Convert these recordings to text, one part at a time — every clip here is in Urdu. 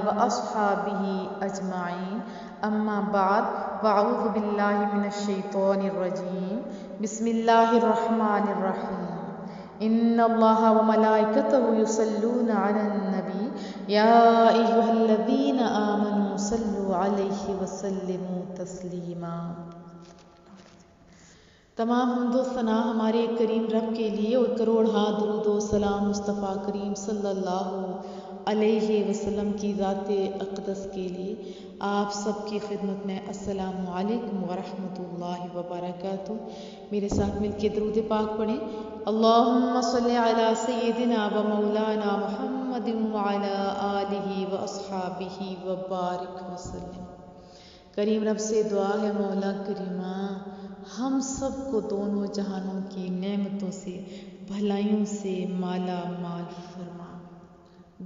وأصحابه أجمعين أما بعد وأعوذ بالله من الشيطان الرجيم بسم الله الرحمن الرحيم إن الله وملائكته يصلون على النبي يا أيها الذين آمنوا صلوا عليه وسلموا تسليما۔ تمام حمد و ثنا ہمارے کریم رب کے لیے اور کروڑہا درود و سلام مصطفیٰ کریم صلی اللہ علیہ وسلم کی ذات اقدس کے لیے۔ آپ سب کی خدمت میں السلام علیکم ورحمۃ اللہ وبرکاتہ۔ میرے ساتھ مل کے درود پاک پڑھیں۔ اللہم صلی علی سیدنا و مولانا محمد وعلی آلہ واصحابہ وبارک وسلم۔ کریم رب سے دعا ہے مولا کریمہ ہم سب کو دونوں جہانوں کی نعمتوں سے بھلائیوں سے مالا مال فرما۔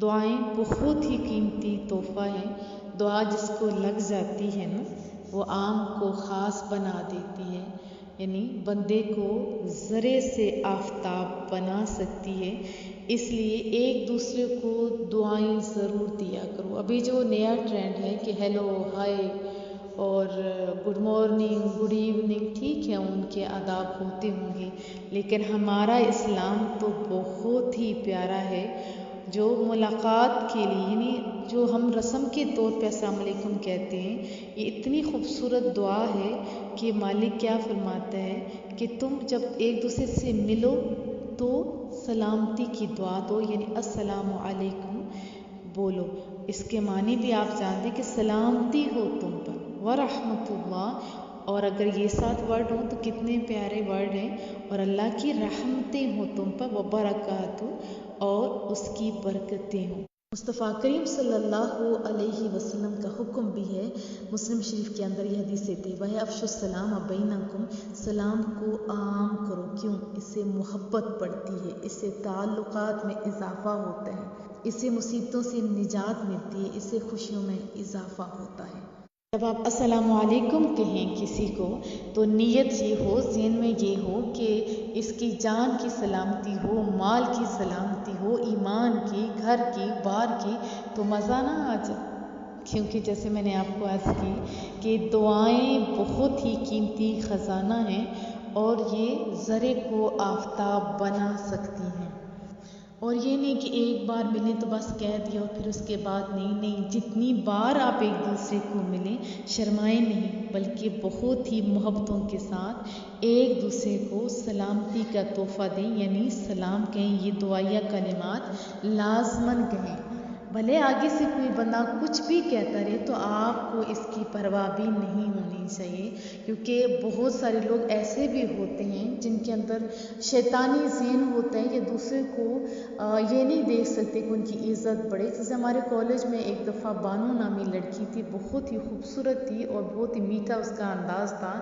دعائیں بہت ہی قیمتی تحفہ ہیں۔ دعا جس کو لگ جاتی ہے نا وہ عام کو خاص بنا دیتی ہے، یعنی بندے کو ذرے سے آفتاب بنا سکتی ہے۔ اس لیے ایک دوسرے کو دعائیں ضرور دیا کرو۔ ابھی جو نیا ٹرینڈ ہے کہ ہیلو ہائے اور گڈ مارننگ گڈ ایوننگ، ٹھیک ہے ان کے آداب ہوتے ہوں گے، لیکن ہمارا اسلام تو بہت ہی پیارا ہے جو ملاقات کے لیے، یعنی جو ہم رسم کے طور پہ السلام علیکم کہتے ہیں، یہ اتنی خوبصورت دعا ہے کہ مالک کیا فرماتا ہے کہ تم جب ایک دوسرے سے ملو تو سلامتی کی دعا دو، یعنی السلام علیکم بولو۔ اس کے معنی بھی آپ جانتے کہ سلامتی ہو تم پر ورحمۃ اللہ، اور اگر یہ 7 ورڈ ہوں تو کتنے پیارے ورڈ ہیں، اور اللہ کی رحمتیں ہوں تم پر وبرکاتہ، اور اس کی برکتیں ہوں۔ مصطفیٰ کریم صلی اللہ علیہ وسلم کا حکم بھی ہے، مسلم شریف کے اندر یہ حدیث طیبہ ہے، افشوا السلام بینکم، سلام کو عام کرو۔ کیوں؟ اس سے محبت بڑھتی ہے، اس سے تعلقات میں اضافہ ہوتا ہے، اس سے مصیبتوں سے نجات ملتی ہے، اس سے خوشیوں میں اضافہ ہوتا ہے۔ جب آپ السلام علیکم کہیں کسی کو تو نیت یہ ہو، ذہن میں یہ ہو کہ اس کی جان کی سلامتی ہو، مال کی سلامتی ہو، ایمان کی، گھر کی، بار کی، تو مزہ نہ آ جائے۔ کیونکہ جیسے میں نے آپ کو عرض کی کہ دعائیں بہت ہی قیمتی خزانہ ہیں اور یہ ذرے کو آفتاب بنا سکتی ہیں۔ اور یہ نہیں کہ ایک بار ملیں تو بس کہہ دیا اور پھر اس کے بعد نہیں، جتنی بار آپ ایک دوسرے کو ملیں شرمائیں نہیں، بلکہ بہت ہی محبتوں کے ساتھ ایک دوسرے کو سلامتی کا تحفہ دیں، یعنی سلام کہیں، یہ دعائیہ کلمات لازماً کہیں۔ بھلے آگے سے کوئی بندہ کچھ بھی کہتا رہے تو آپ کو اس کی پرواہ بھی نہیں ہونی چاہیے، کیونکہ بہت سارے لوگ ایسے بھی ہوتے ہیں جن کے اندر شیطانی ذہن ہوتا ہے، یہ دوسرے کو یہ نہیں دیکھ سکتے کہ ان کی عزت بڑھے۔ جیسے ہمارے کالج میں ایک دفعہ بانو نامی لڑکی تھی، بہت ہی خوبصورت تھی اور بہت ہی میٹھا اس کا انداز تھا۔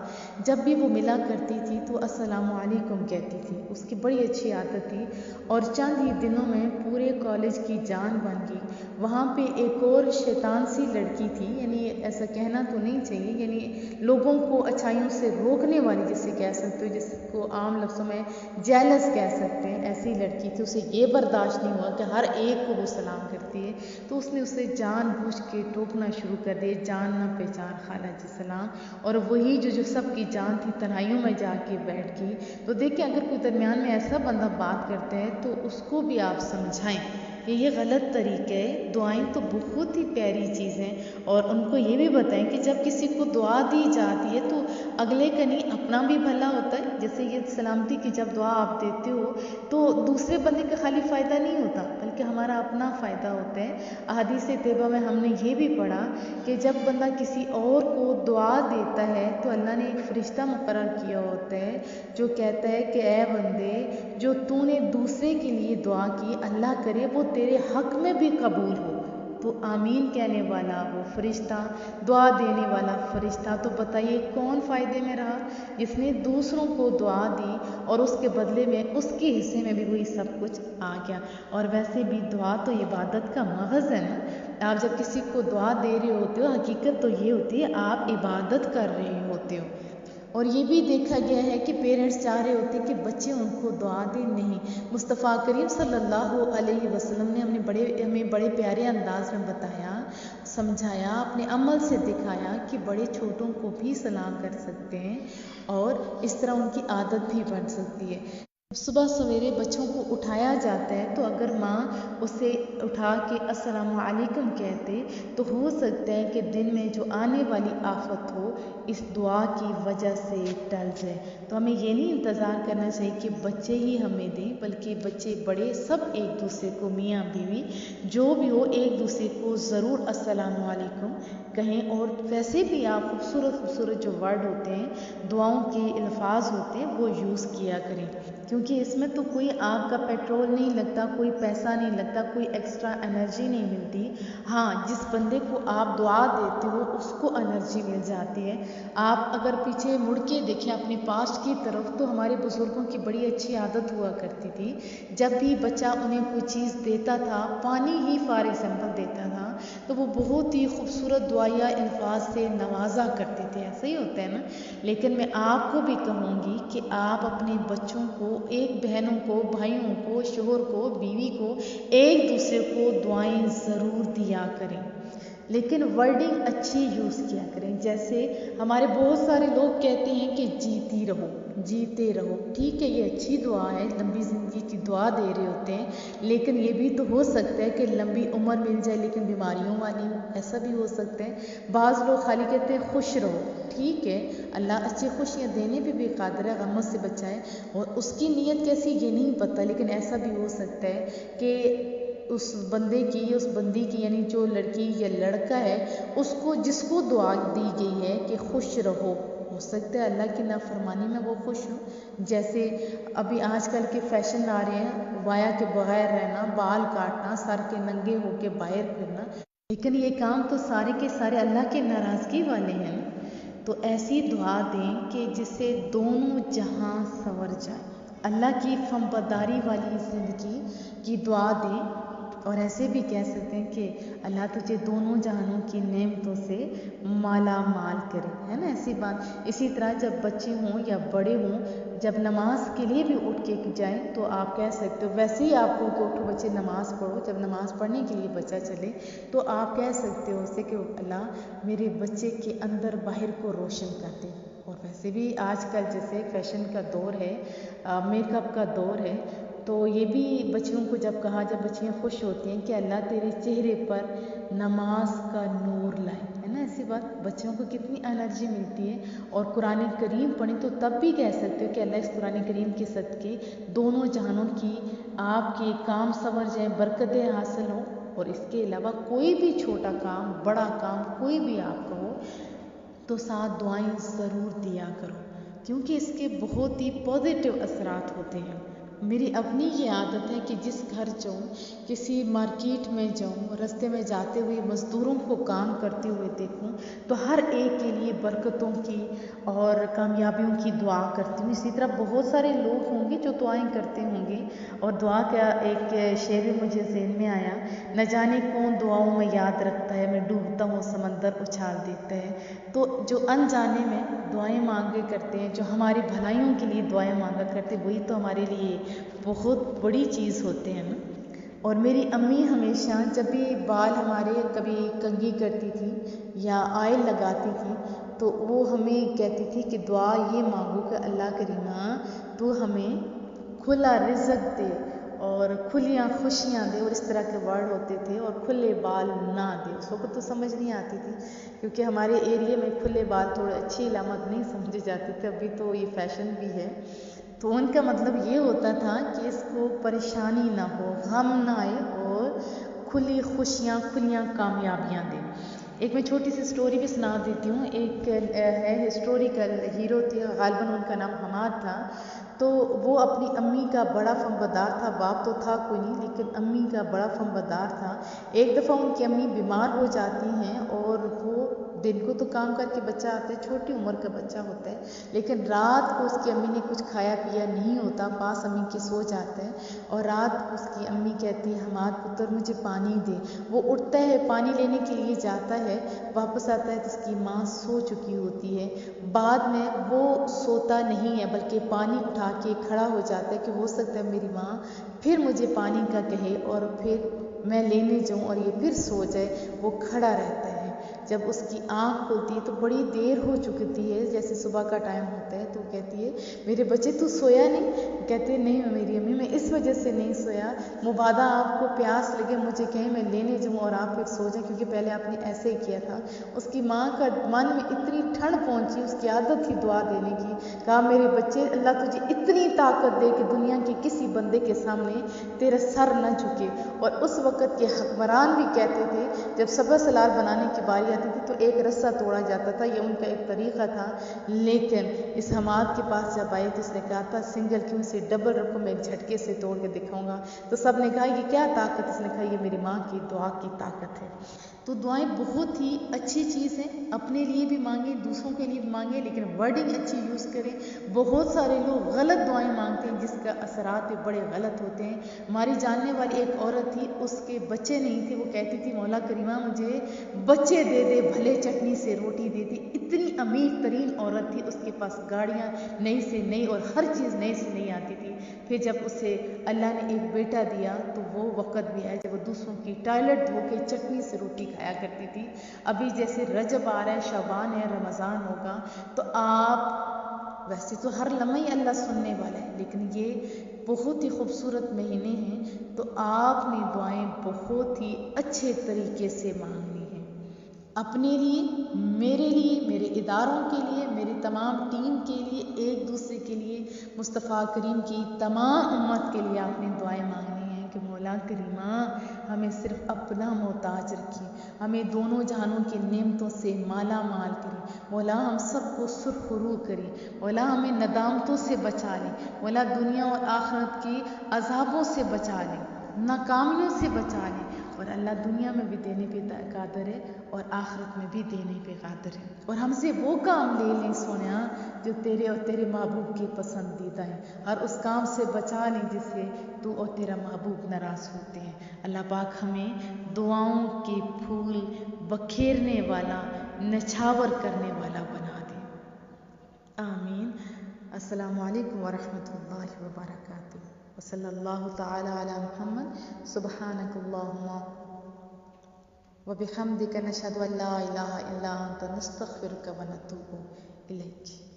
جب بھی وہ ملا کرتی تھی تو السلام علیکم کہتی تھی، اس کی بڑی اچھی عادت تھی، اور چند ہی دنوں میں پورے کالج کی جان بن گئی۔ وہاں پہ ایک اور شیطان سی لڑکی تھی، یعنی ایسا کہنا تو نہیں چاہیے، یعنی لوگوں کو اچھائیوں سے روکنے والی جسے کہہ سکتے ہو، جس کو عام لفظوں میں جیلس کہہ سکتے ہیں، ایسی لڑکی تھی۔ اسے یہ برداشت نہیں ہوا کہ ہر ایک کو وہ سلام کرتی ہے، تو اس نے اسے جان بوجھ کے ٹوکنا شروع کر دیا، جان نہ پہچان خالہ جی سلام، اور وہی جو سب کی جان تھی تنہائیوں میں جا کے بیٹھ گئی۔ تو دیکھیں اگر کوئی درمیان میں ایسا بندہ بات کرتا ہے تو اس کو بھی آپ سمجھائیں کہ یہ غلط طریقہ ہے۔ دعائیں تو بہت ہی پیاری چیز ہیں، اور ان کو یہ بھی بتائیں کہ جب کسی کو دعا دی جاتی ہے تو اگلے کا نہیں اپنا بھی بھلا ہوتا ہے۔ جیسے یہ سلامتی کی جب دعا آپ دیتے ہو تو دوسرے بندے کا خالی فائدہ نہیں ہوتا بلکہ ہمارا اپنا فائدہ ہوتا ہے۔ احادیث طیبہ میں ہم نے یہ بھی پڑھا کہ جب بندہ کسی اور کو دعا دیتا ہے تو اللہ نے ایک فرشتہ مقرر کیا ہوتا ہے جو کہتا ہے کہ اے بندے، جو تو نے دوسرے کے لیے دعا کی اللہ کرے وہ تیرے حق میں بھی قبول ہو۔ تو آمین کہنے والا وہ فرشتہ، دعا دینے والا فرشتہ، تو بتائیے کون فائدے میں رہا؟ جس نے دوسروں کو دعا دی اور اس کے بدلے میں اس کے حصے میں بھی وہی سب کچھ آ گیا۔ اور ویسے بھی دعا تو عبادت کا مغز ہے نا۔ آپ جب کسی کو دعا دے رہے ہوتے ہو حقیقت تو یہ ہوتی ہے آپ عبادت کر رہے ہوتے ہو۔ اور یہ بھی دیکھا گیا ہے کہ پیرنٹس چاہ رہے ہوتے کہ بچے ان کو دعا دیں، نہیں، مصطفیٰ کریم صلی اللہ علیہ وسلم نے ہمیں بڑے پیارے انداز میں بتایا، سمجھایا، اپنے عمل سے دکھایا کہ بڑے چھوٹوں کو بھی سلام کر سکتے ہیں اور اس طرح ان کی عادت بھی بن سکتی ہے۔ صبح سویرے بچوں کو اٹھایا جاتا ہے تو اگر ماں اسے اٹھا کے السلام علیکم کہتے تو ہو سکتا ہے کہ دن میں جو آنے والی آفت ہو اس دعا کی وجہ سے ٹل جائے۔ تو ہمیں یہ نہیں انتظار کرنا چاہیے کہ بچے ہی ہمیں دیں، بلکہ بچے بڑے سب ایک دوسرے کو، میاں بیوی جو بھی ہو، ایک دوسرے کو ضرور السلام علیکم کہیں۔ اور ویسے بھی آپ خوبصورت جو ورڈ ہوتے ہیں، دعاؤں کے الفاظ ہوتے ہیں، وہ یوز کیا کریں، کیونکہ اس میں تو کوئی آپ کا پیٹرول نہیں لگتا، کوئی پیسہ نہیں لگتا، کوئی ایکسٹرا انرجی نہیں ملتی۔ ہاں، جس بندے کو آپ دعا دیتے ہو اس کو انرجی مل جاتی ہے۔ آپ اگر پیچھے مڑ کے دیکھیں اپنے پاسٹ کی طرف تو ہمارے بزرگوں کی بڑی اچھی عادت ہوا کرتی تھی، جب بھی بچہ انہیں کوئی چیز دیتا تھا، پانی ہی فار ایگزامپل دیتا تھا، تو وہ بہت ہی خوبصورت دعائیا الفاظ سے نوازا کرتے تھے۔ ایسا ہی ہوتا ہے نا؟ لیکن میں آپ کو بھی کہوں گی کہ آپ اپنے بچوں کو، ایک بہنوں کو، بھائیوں کو، شوہر کو، بیوی کو، ایک دوسرے کو دعائیں ضرور دیا کریں، لیکن ورڈنگ اچھی یوز کیا کریں۔ جیسے ہمارے بہت سارے لوگ کہتے ہیں کہ جیتی رہو، جیتے رہو، ٹھیک ہے، یہ اچھی دعا ہے، لمبی زندگی کی دعا دے رہے ہوتے ہیں، لیکن یہ بھی تو ہو سکتا ہے کہ لمبی عمر مل جائے لیکن بیماریوں والی ہو، ایسا بھی ہو سکتا ہے۔ بعض لوگ خالی کہتے ہیں خوش رہو، ٹھیک ہے، اللہ اچھی خوشیاں دینے بھی قادر ہے، غموں سے بچائے، اور اس کی نیت کیسی یہ نہیں پتہ، لیکن ایسا بھی ہو سکتا ہے کہ اس بندے کی، اس بندی کی، یعنی جو لڑکی یا لڑکا ہے، اس کو، جس کو دعا دی گئی ہے کہ خوش رہو، ہو سکتا ہے اللہ کی نافرمانی میں وہ خوش ہو۔ جیسے ابھی آج کل کے فیشن آ رہے ہیں، وایا کے بغیر رہنا، بال کاٹنا، سر کے ننگے ہو کے باہر پھرنا، لیکن یہ کام تو سارے کے سارے اللہ کے ناراضگی والے ہیں۔ تو ایسی دعا دیں کہ جس سے دونوں جہاں سنور جائے، اللہ کی فمبرداری والی زندگی کی دعا دیں، اور ایسے بھی کہہ سکتے ہیں کہ اللہ تجھے دونوں جہانوں کی نعمتوں سے مالا مال کرے، ہے نا ایسی بات۔ اسی طرح جب بچے ہوں یا بڑے ہوں، جب نماز کے لیے بھی اٹھ کے جائیں تو آپ کہہ سکتے ہو، ویسے ہی آپ کو کہ اٹھو بچے نماز پڑھو، جب نماز پڑھنے کے لیے بچہ چلے تو آپ کہہ سکتے ہو اسے کہ اللہ میرے بچے کے اندر باہر کو روشن کر دے۔ اور ویسے بھی آج کل جیسے فیشن کا دور ہے، میک اپ کا دور ہے، تو یہ بھی بچیوں کو جب کہا، جب بچیاں خوش ہوتی ہیں کہ اللہ تیرے چہرے پر نماز کا نور لائے، ہے نا ایسی بات، بچوں کو کتنی انرجی ملتی ہے۔ اور قرآن کریم پڑھیں تو تب بھی کہہ سکتے ہو کہ اللہ اس قرآن کریم کے صدقے دونوں جہانوں کی آپ کے کام سنور جائیں، برکتیں حاصل ہوں، اور اس کے علاوہ کوئی بھی چھوٹا کام، بڑا کام، کوئی بھی آپ کا ہو تو ساتھ دعائیں ضرور دیا کرو، کیونکہ اس کے بہت ہی پازیٹیو اثرات ہوتے ہیں۔ میری اپنی یہ عادت ہے کہ جس گھر جاؤں، کسی مارکیٹ میں جاؤں، رستے میں جاتے ہوئے مزدوروں کو کام کرتے ہوئے دیکھوں تو ہر ایک کے لیے برکتوں کی اور کامیابیوں کی دعا کرتی ہوں۔ اسی طرح بہت سارے لوگ ہوں گے جو دعائیں کرتے ہوں گے، اور دعا کا ایک شعر بھی مجھے ذہن میں آیا، نہ جانے کون دعاؤں میں یاد رکھتا ہے، میں ڈوبتا ہوں سمندر اچھال دیتا ہے۔ تو جو انجانے میں دعائیں مانگے کرتے ہیں، جو ہماری بھلائیوں کے لیے دعائیں مانگا کرتے ہیں، وہی تو ہمارے لیے بہت بڑی چیز ہوتے ہیں نا۔ اور میری امی ہمیشہ جب بھی بال ہمارے کبھی کنگھی کرتی تھی یا آئل لگاتی تھی تو وہ ہمیں کہتی تھی کہ دعا یہ مانگو کہ اللہ کریمہ تو ہمیں کھلا رزق دے اور کھلیاں خوشیاں دے، اور اس طرح کے ورڈ ہوتے تھے، اور کھلے بال نہ دے۔ اس وقت تو سمجھ نہیں آتی تھی کیونکہ ہمارے ایریے میں کھلے بال تھوڑے اچھی علامت نہیں سمجھے جاتے تھے، ابھی تو یہ فیشن بھی ہے۔ تو ان کا مطلب یہ ہوتا تھا کہ اس کو پریشانی نہ ہو، غم نہ آئے، اور کھلی خوشیاں، کھلیاں کامیابیاں دے۔ ایک میں چھوٹی سی سٹوری بھی سنا دیتی ہوں۔ ایک ہے ہسٹوریکل ہیرو تھے، غالباً ان کا نام حماد تھا، تو وہ اپنی امی کا بڑا فرمانبردار تھا، باپ تو تھا کوئی نہیں لیکن امی کا بڑا فرمانبردار تھا۔ ایک دفعہ ان کی امی بیمار ہو جاتی ہیں، اور وہ دن کو تو کام کر کے بچہ آتا ہے، چھوٹی عمر کا بچہ ہوتا ہے، لیکن رات کو اس کی امی نے کچھ کھایا پیا نہیں ہوتا، پاس امی کے سو جاتا ہے، اور رات کو اس کی امی کہتی ہے حماد پتر مجھے پانی دے۔ وہ اٹھتا ہے، پانی لینے کے لیے جاتا ہے، واپس آتا ہے تو اس کی ماں سو چکی ہوتی ہے۔ بعد میں وہ سوتا نہیں ہے بلکہ پانی اٹھا کے کھڑا ہو جاتا ہے کہ ہو سکتا ہے میری ماں پھر مجھے پانی کا کہے، اور پھر میں لینے جاؤں اور یہ پھر سو جائے، وہ کھڑا رہتا ہے۔ جب اس کی آنکھ کھلتی ہے تو بڑی دیر ہو چکتی ہے، جیسے صبح کا ٹائم ہوتا ہے، تو کہتی ہے میرے بچے تو سویا نہیں؟ کہتے ہیں نہیں میری امی، میں اس وجہ سے نہیں سویا، مبادا آپ کو پیاس لگے مجھے کہیں میں لینے جاؤں اور آپ پھر سو جائیں، کیونکہ پہلے آپ نے ایسے ہی کیا تھا۔ اس کی ماں کا من میں اتنی ٹھنڈ پہنچی، اس کی عادت تھی دعا دینے کی، کہا میرے بچے اللہ تجھے اتنی طاقت دے کہ دنیا کے کسی بندے کے سامنے تیرا سر نہ جھکے۔ اور اس وقت کے حکمران بھی کہتے تھے جب سبع سالار بنانے کی باری آتی تھی تو ایک رسہ توڑا جاتا تھا، یہ ان کا ایک طریقہ تھا۔ لیکن اس حماد کے پاس جب آئے تو اس نے کہا تھا سنگل کیوں سے ڈبل رکھو، میں ایک جھٹکے سے توڑ کے دکھاؤں گا۔ تو سب نے کہا یہ کیا طاقت؟ اس نے کہا یہ میری ماں کی دعا کی طاقت ہے۔ تو دعائیں بہت ہی اچھی چیز ہیں، اپنے لیے بھی مانگیں، دوسروں کے لیے بھی مانگیں، لیکن ورڈنگ اچھی یوز کریں۔ بہت سارے لوگ غلط دعائیں مانگتے ہیں جس کا اثرات بھی بڑے غلط ہوتے ہیں۔ ہماری جاننے والی ایک عورت تھی، اس کے بچے نہیں تھے، وہ کہتی تھی مولا کریمہ مجھے بچے دے دے، بھلے چٹنی سے روٹی دے دے۔ اتنی امیر ترین عورت تھی، اس کے پاس گاڑیاں نئی سے نئی اور ہر چیز نئی سے نئی آتی تھی۔ پھر جب اسے اللہ نے ایک بیٹا دیا تو وہ وقت بھی آیا جب وہ دوسروں کی ٹوائلٹ دھو کے چٹنی سے روٹی کھایا کرتی تھی۔ ابھی جیسے رجب آ رہا ہے، شعبان ہے، رمضان ہوگا، تو آپ ویسے تو ہر لمحہ ہی اللہ سننے والا ہے، لیکن یہ بہت ہی خوبصورت مہینے ہیں، تو آپ نے دعائیں بہت ہی اچھے طریقے سے مانگنی ہیں، اپنے لیے، میرے لیے، میرے اداروں کے لیے، میری تمام ٹیم کے لیے، ایک دوسرے کے لیے، مصطفیٰ کریم کی تمام امت کے لیے آپ نے دعائیں مانگنی ہیں کہ مولا کریمہ ہمیں صرف اپنا محتاج رکھیں، ہمیں دونوں جہانوں کی نعمتوں سے مالا مال کریں، مولا ہم سب کو سرخرو کریں، مولا ہمیں ندامتوں سے بچا لیں، مولا دنیا اور آخرت کی عذابوں سے بچا لیں، ناکامیوں سے بچا لیں، اور اللہ دنیا میں بھی دینے پہ قادر ہے اور آخرت میں بھی دینے پہ قادر ہے، اور ہم سے وہ کام لے لیں سونیا جو تیرے اور تیرے محبوب کی پسندیدہ ہیں، اور اس کام سے بچا لیں جس سے تو اور تیرا محبوب ناراض ہوتے ہیں۔ اللہ پاک ہمیں دعاؤں کے پھول بکھیرنے والا، نچھاور کرنے والا بنا دے، آمین۔ السلام علیکم ورحمۃ اللہ وبرکاتہ، وصلی اللہ تعالی علی محمد، سبحانک اللہم وبحمدک، نشہد ان لا الہ الا انت، نستغفرک ونتوب الیک۔